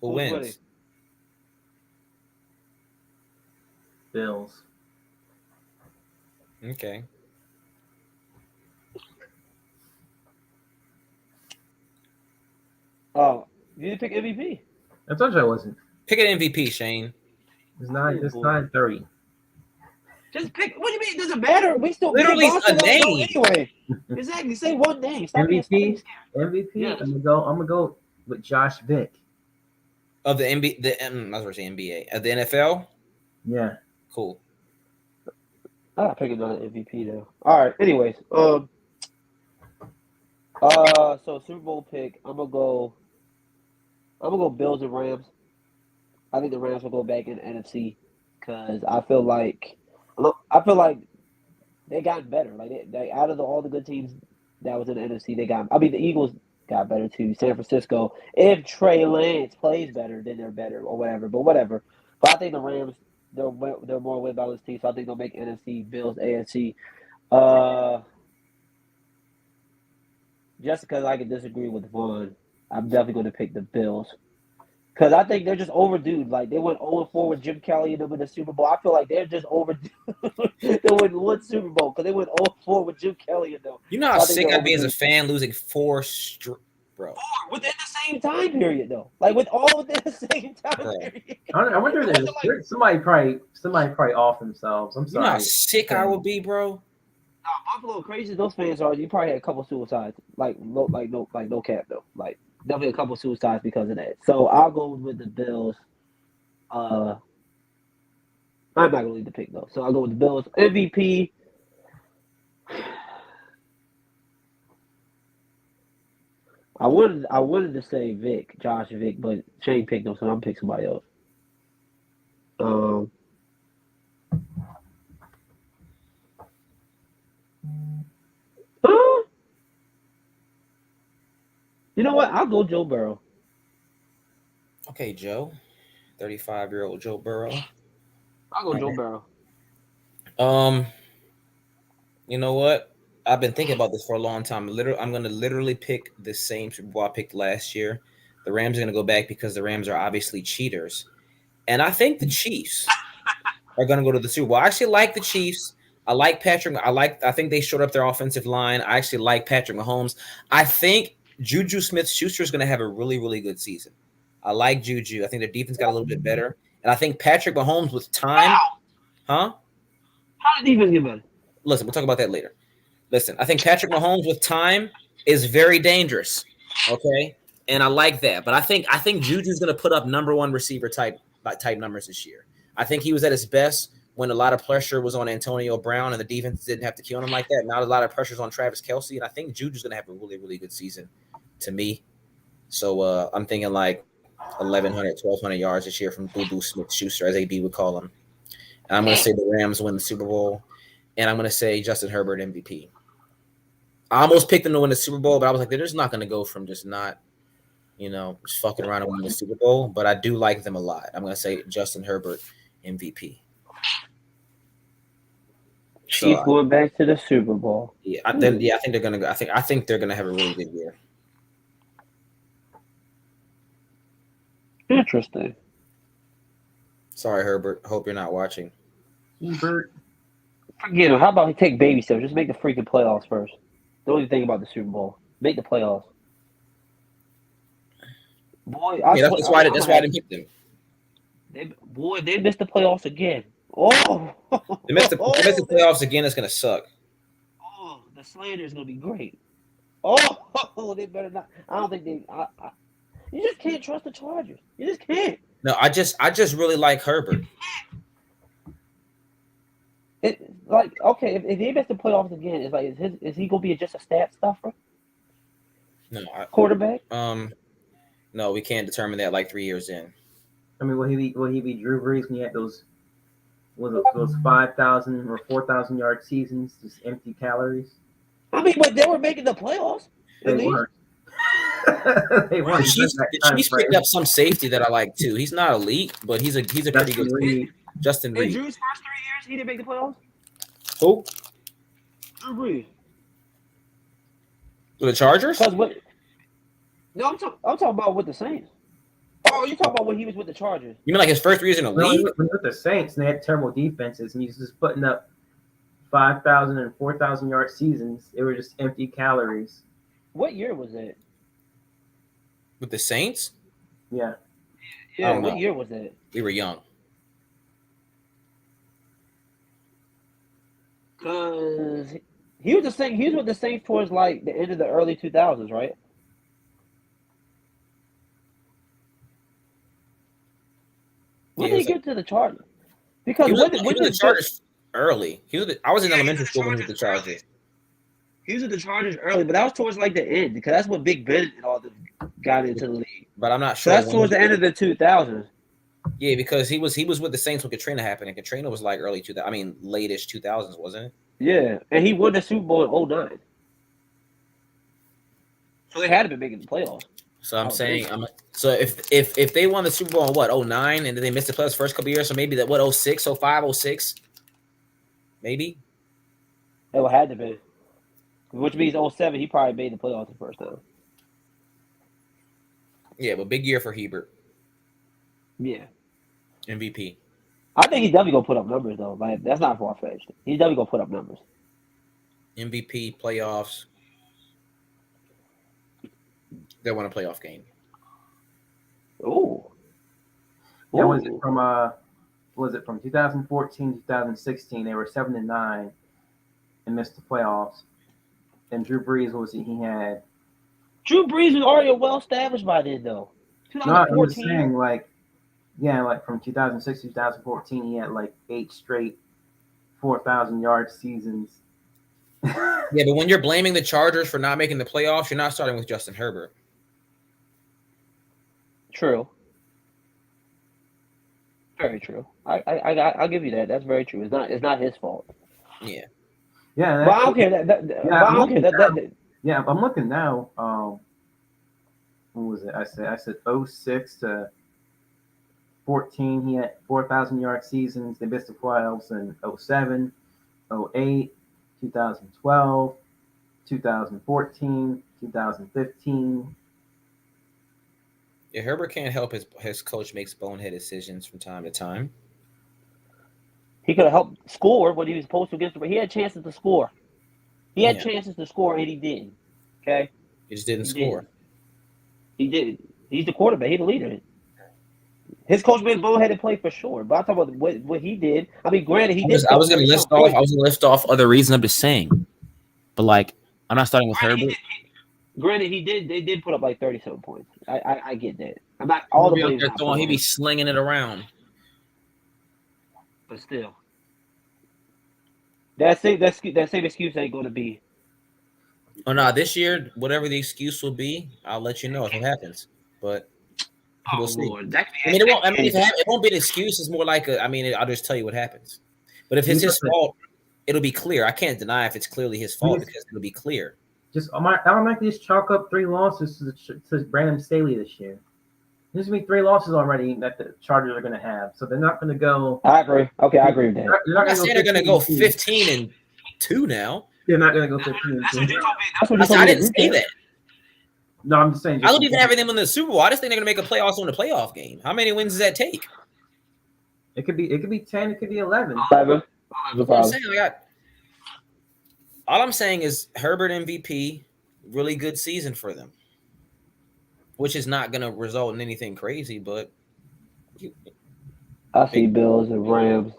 Who wins? Bills. Okay. Oh, you didn't pick MVP. I told you I wasn't. Pick an MVP, Shane. It's 9:30. Just pick. What do you mean? It doesn't matter. We still literally a name anyway. Exactly. Say one name. Stop MVP. Yeah. I'm gonna go with Josh Vick. Of the NBA. I was going to say NBA. Of the NFL. Yeah. Cool. I gotta pick another MVP though. All right. Anyways, so Super Bowl pick. I'm gonna go Bills and Rams. I think the Rams will go back in the NFC because I feel like they got better. Like they out of all the good teams that was in the NFC, the Eagles got better too. San Francisco, if Trey Lance plays better, then they're better or whatever. But whatever. But I think the Rams, they're more win balanced team, so I think they'll make NFC, Bills, AFC. Just because I can disagree with Vaughn, I'm definitely going to pick the Bills. Because I think they're just overdue. Like, they went 0-4 with Jim Kelly and them in the Super Bowl. I feel like they're just overdue. They went one Super Bowl because they went 0-4 with Jim Kelly and them. You know how sick I'd be as a fan losing four bro. 4 within the same time period, though. Like, within the same time period. I wonder if somebody probably off themselves. I'm sorry. You know how sick I would be, bro? Buffalo, crazy as those fans are, you probably had a couple suicides. No cap, though. Like, definitely a couple suicides because of that. So I'll go with the Bills. I'm not gonna leave the pick though. So I'll go with the Bills. MVP. I wanted to say Josh Vick, but Shane picked him, so I'm picking somebody else. You know what? I'll go Joe Burrow. Okay, Joe. 35-year-old Joe Burrow. I'll go Joe Burrow. You know what? I've been thinking about this for a long time. I'm going to literally pick the same Super Bowl I picked last year. The Rams are going to go back because the Rams are obviously cheaters. And I think the Chiefs are going to go to the Super Bowl. I actually like the Chiefs. I like Patrick. I think they showed up their offensive line. I actually like Patrick Mahomes. I think Juju Smith-Schuster is going to have a really, really good season. I like Juju. I think their defense got a little bit better, and I think Patrick Mahomes with time, huh? How did defense get better? Listen, we'll talk about that later. Listen, I think Patrick Mahomes with time is very dangerous. Okay, and I like that. But I think Juju's going to put up number one receiver type numbers this year. I think he was at his best when a lot of pressure was on Antonio Brown and the defense didn't have to kill him like that. Now a lot of pressure's on Travis Kelce, and I think Juju's going to have a really, really good season to me. So I'm thinking like 1,100, 1,200 yards this year from Boo Boo Smith-Schuster, as AB would call him. And I'm going to say the Rams win the Super Bowl, and I'm going to say Justin Herbert MVP. I almost picked them to win the Super Bowl, but I was like, they're just not going to go from just not, just fucking around and winning the Super Bowl. But I do like them a lot. I'm going to say Justin Herbert MVP. Chiefs going back to the Super Bowl. Yeah, I think they're gonna go. I think they're gonna have a really good year. Interesting. Sorry, Herbert. Hope you're not watching. Herbert. Forget him. How about he take baby steps? Just make the freaking playoffs first. Don't even think about the Super Bowl. Make the playoffs. Boy, that's why I didn't pick them. They missed the playoffs again. Oh, they missed the playoffs again. It's gonna suck. Oh, the slander is gonna be great. Oh, they better not. I don't think they. You just can't trust the Chargers. You just can't. No, I just really like Herbert. It's like, okay, if he missed the playoffs again, it's like is he gonna be just a stat stuffer? No, quarterback. No, we can't determine that like 3 years in. I mean, will he be Drew Brees when he had those 5,000 or 4,000 yard seasons, just empty calories? I mean, but they were making the playoffs. They weren't. They weren't. He's picked up some safety that I like too. He's not elite, but he's a pretty good safety. Justin Reed. In Drew's first 3 years, he didn't make the playoffs. Who? Drew Brees. With the Chargers? No, I'm talking about with the Saints. Oh, you're talking about when he was with the Chargers. You mean like his first 3 years in the league? With the Saints, and they had terrible defenses, and he's just putting up 5,000 and 4,000 yard seasons. They were just empty calories. What year was it? With the Saints? Yeah. Yeah, what year was it? We were young. Because he was with the Saints towards like the end of the early 2000s, right? When did he get to the Chargers? Because he was the Chargers early. I was in elementary school when he was with the Chargers. He was with the Chargers early, but that was towards like the end because that's when Big Ben and all them got into the league. But I'm not sure. So that's towards the end of the 2000s. Yeah, because he was with the Saints when Katrina happened, and Katrina was like early 2000s. I mean, late-ish 2000s, wasn't it? Yeah, and he won the Super Bowl in 2009. So they had to be making the playoffs. So I'm saying, so if they won the Super Bowl in what 2009, and then they missed the playoffs first couple years, so maybe that 2006, 2005, 2006, maybe. It would have to be, which means 2007 he probably made the playoffs the first time. Yeah, but big year for Hebert. Yeah. MVP. I think he's definitely gonna put up numbers though. Like that's not far fetched. He's definitely gonna put up numbers. MVP playoffs. They won a playoff game. Ooh. Yeah, was it from 2014 2016? They were 7-9 and missed the playoffs. And Drew Brees had. Drew Brees was already well established by then, though. 2014. No, I was saying like from 2006 to 2014, he had like 8 straight 4,000 yard seasons. Yeah, but when you're blaming the Chargers for not making the playoffs, you're not starting with Justin Herbert. True. Very true. I'll give you that. That's very true. It's not his fault. Yeah. Yeah. But I don't care. Yeah, I'm looking now. What was it? I said 06 to 14. He had 4,000 yard seasons. They missed the playoffs in 07, 08, 2012, 2014, 2015. Yeah, Herbert can't help his coach makes bonehead decisions from time to time. He could have helped score what he was supposed to against the. He had chances to score. He had Yeah. chances to score, and he didn't. Okay, He just didn't He score. he did. He's the quarterback. He's the leader. His coach made a boneheaded play for sure. But I'm talking about what he did. I mean, granted, he did. I was going to list off. I was going to list off other reasons. I'm just saying, but like, I'm not starting with Herbert. Granted, he did. They did put up like 30-something points. I get that. I'm not all the He'll be players. out there throwing, he'll be slinging it around. But still, that same excuse ain't going to be. Oh no, this year, whatever the excuse will be, I'll let you know if it happens. But we'll see. Lord. I mean, it won't. I mean, it won't be an excuse. It's more like a. I mean, I'll just tell you what happens. But if it's his fault, it'll be clear. I can't deny if it's clearly his fault because it'll be clear. Just I might just chalk up 3 losses to Brandon Staley this year. There's gonna be 3 losses already that the Chargers are gonna have, so they're not gonna go. I agree. Okay, I agree with that. They're not I'm not saying they're gonna go 15-2 now. They're not gonna go 15-2. That's what I didn't say that. No, I'm just saying. I don't even have them in the Super Bowl. I just think they're gonna make a playoffs on the playoff game. How many wins does that take? It could be 10. It could be 11. 11. All I'm saying is Herbert MVP, really good season for them, which is not going to result in anything crazy, but I see Bills and Rams.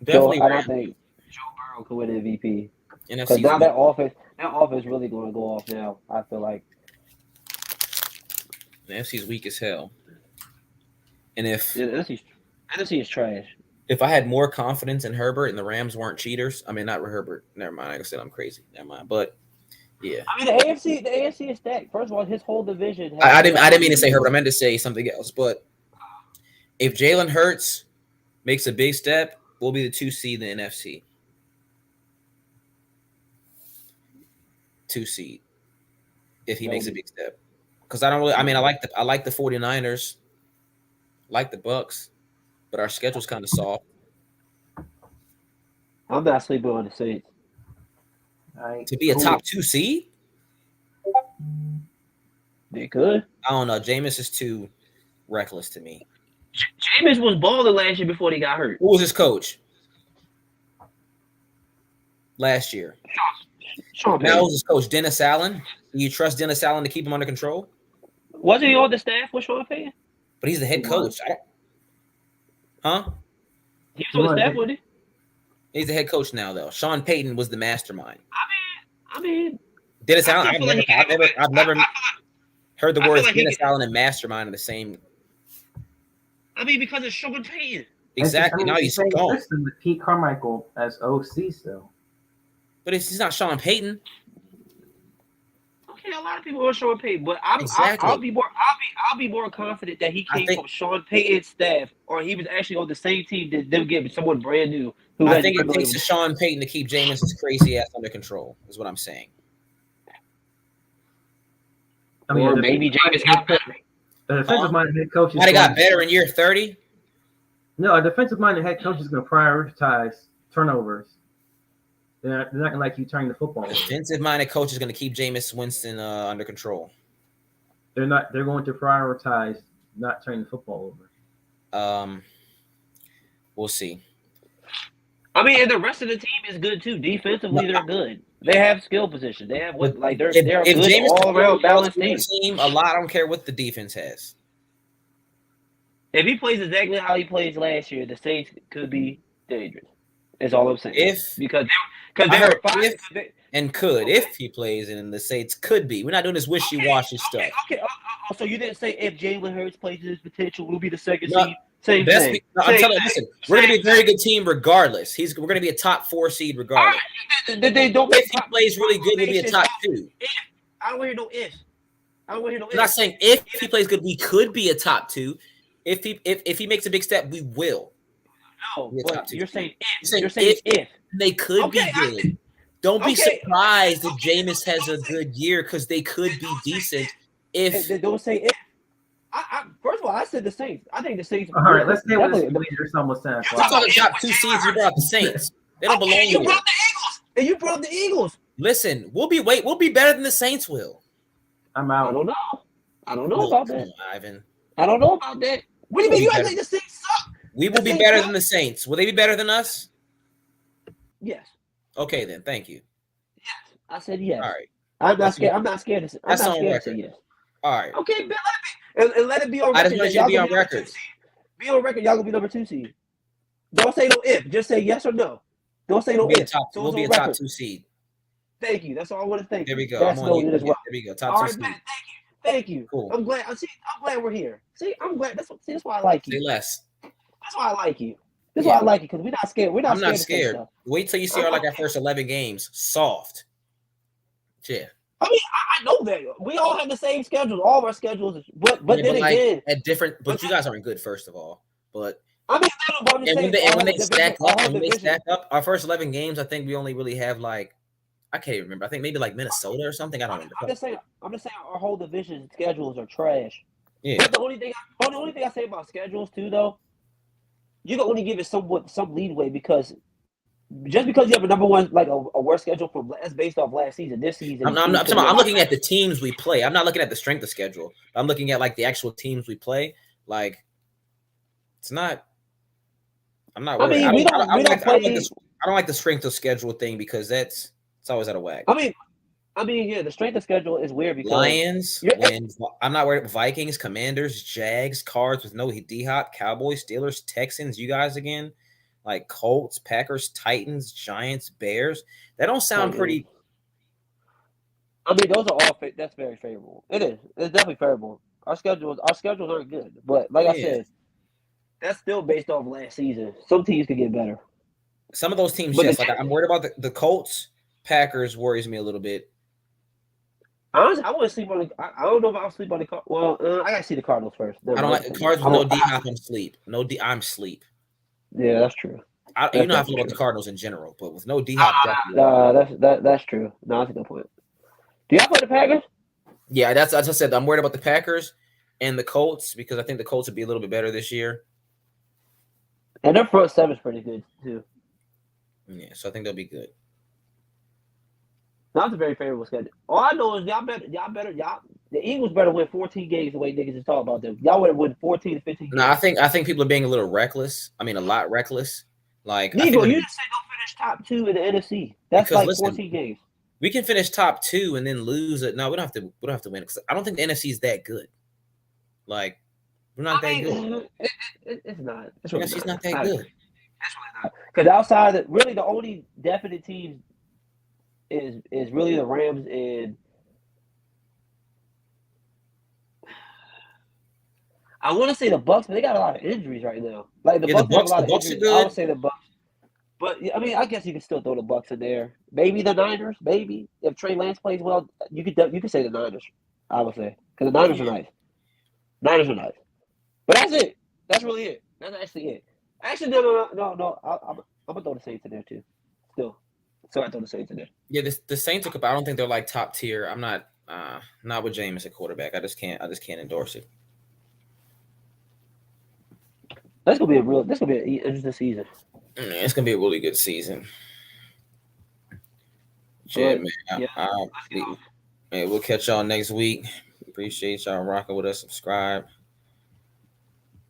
Definitely, I don't think Joe Burrow could win MVP. Because NFC now that offense really going to go off now. I feel like the NFC's weak as hell. And if NFC is trash. If I had more confidence in Herbert and the Rams weren't cheaters, I mean, not Herbert. Never mind. Like I said, I'm crazy. Never mind. But yeah, I mean, the AFC is stacked. First of all, his whole division. I didn't mean to say Herbert. I meant to say something else. But if Jalen Hurts makes a big step, we'll be the 2 seed in the NFC. 2 seed. If he makes a big step, because I don't really. I mean, I like the 49ers, like the Bucks. But our schedule's kind of soft. I'm not sleeping on the Saints. To be a top 2 seed? They could. I don't know. Jameis is too reckless to me. Jameis was balling last year before he got hurt. Who was his coach? Last year. Sean Now who's his coach? Dennis Allen? Do you trust Dennis Allen to keep him under control? Wasn't he on the staff with Sean Payton? But he's the head coach. Huh? He was on the staff with him. He's the head coach now, though. Sean Payton was the mastermind. I mean, Dennis Allen. I've never heard the words Dennis Allen and mastermind in the same. I mean, because it's Sean Payton. Exactly. Now he's gone. Listen to Pete Carmichael as OC still. But he's not Sean Payton. Okay, a lot of people are Sean Payton, but I'll be more confident that he came from Sean Payton's staff, or he was actually on the same team that them getting someone brand new. I think it takes a Sean Payton to keep Jameis's crazy ass under control. Is what I'm saying. I mean, or maybe Jameis got better. A defensive-minded head coach. Might have got better in year 30. No, a defensive-minded head coach is going to prioritize turnovers. They're not going to like you turning the football over. Defensive-minded coach is going to keep Jameis Winston under control. They're not. They're going to prioritize not turning the football over. We'll see. I mean, and the rest of the team is good too. Defensively, they're good. They have skill position. They have they're a good Jameis all-around balanced team. A lot. I don't care what the defense has. If he plays exactly how he plays last year, the Saints could be dangerous. Is all I'm saying. Because if he plays and the Saints could be. We're not doing this wishy-washy stuff. Okay. So you didn't say if Jalen Hurts plays to his potential, we'll be the second seed. Same thing. thing. I'm telling you, listen, we're going to be a very good team regardless. We're going to be a top 4 seed regardless. They don't. If he plays really good, we'll be a top 2. I don't hear no ifs. I'm not saying if he plays good, we could be a top 2. If he makes a big step, we will. No, but you're saying if. You're saying if. They could be good. Don't be surprised if Jameis has a good year because they could be decent. If they don't say if. First of all, I said the Saints. I think the Saints. All right, let's stay with this leader. Almost saying. We're talking top 2 seeds. You brought the Saints. They don't belong here. You brought the Eagles. And you brought the Eagles. Listen, we'll be better than the Saints will. I'm out. I don't know about that. Ivan. I don't know about that. What do you mean you act like the Saints suck? We will be better than the Saints. Will they be better than us? Yes. Okay, then. Thank you. Yes. I said yes. All right. I'm not scared. I'm not scared to say. I'm not scared to say yes. All right. Okay, but let it be on record. I just want you to be on record. Be on record. Y'all gonna be number 2 seed. Don't say no if. Just say yes or no. Don't say no if. We'll be a top 2 seed. Thank you. That's all I want to thank. There we go. That's I'm on you. As well. There we go. Top 2 seed. Matt, thank you. Cool. I'm glad. I'm glad we're here. See, I'm glad. That's why I like you. Say less. That's why I like you. That's why I like you, because we're not scared. I'm not scared. Wait till you see our first 11 games. Soft. Yeah. I mean, I know that we all have the same schedule. All of our schedules, but then again, at different. But you guys aren't good, first of all. But I mean, when they stack up, our first 11 games, I think we only really have I can't even remember. I think maybe Minnesota or something. I don't remember. I'm just saying our whole division schedules are trash. Yeah. But the only thing I say about schedules too, though, you can only give it some leeway, because just because you have a number one, a worse schedule that's based off last season. This season, I'm looking at the teams we play. I'm not looking at the strength of schedule. I'm looking at the actual teams we play. It's not. I'm not worried. I don't like the strength of schedule thing, because it's always out of whack. I mean, yeah, the strength of schedule is weird because Lions, I'm not worried. Vikings, Commanders, Jags, Cards with no D-Hop, Cowboys, Steelers, Texans, you guys again, Colts, Packers, Titans, Giants, Bears. That don't sound pretty. I mean, those are all that's very favorable. It is. It's definitely favorable. Our schedules aren't good, but I said, that's still based off last season. Some teams could get better. Some of those teams, yes. I'm worried about the Colts. Packers worries me a little bit. Honestly, I want to sleep on the. I don't know if I'll sleep on the. Well, I gotta see the Cardinals first. I don't like the Cards with no D-Hop. I'm sleep. No D. I'm sleep. Yeah, that's true. I feel about the Cardinals in general, but with no D-Hop, that's true. No, that's a good point. Do y'all play the Packers? Yeah, that's as I said. I'm worried about the Packers and the Colts, because I think the Colts would be a little bit better this year. And their front seven is pretty good too. Yeah, so I think they'll be good. That's a very favorable schedule. All I know is the Eagles better win 14 games the way niggas is talking about them. Y'all would have won 14 to 15 games. No, I think people are being a little reckless. I mean, a lot reckless. Negro, you just said don't finish top 2 in the NFC. That's 14 games. We can finish top 2 and then lose it. No, we don't have to win, because I don't think the NFC is that good. We're not that good. It's not. It's really not that good. It's really not. Because outside of really the only definite teams is really the Rams and I want to say the Bucks, but they got a lot of injuries right now. The Bucks have a lot of injuries. Are good. I would say the Bucks, but I mean, I guess you can still throw the Bucks in there. Maybe the Niners. Maybe if Trey Lance plays well, you could say the Niners. I would say, because the Niners are nice. Niners are nice, but that's it. That's really it. That's actually it. Actually, no. I'm gonna throw the Saints in there too. Still. So I throw the Saints in there. Yeah, the Saints I don't think they're top tier. I'm not with Jameis at quarterback. I just can't endorse it. This gonna be an interesting season. It's gonna be a really good season. Yeah, man. We'll catch y'all next week. Appreciate y'all rocking with us. Subscribe.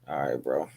All right, bro.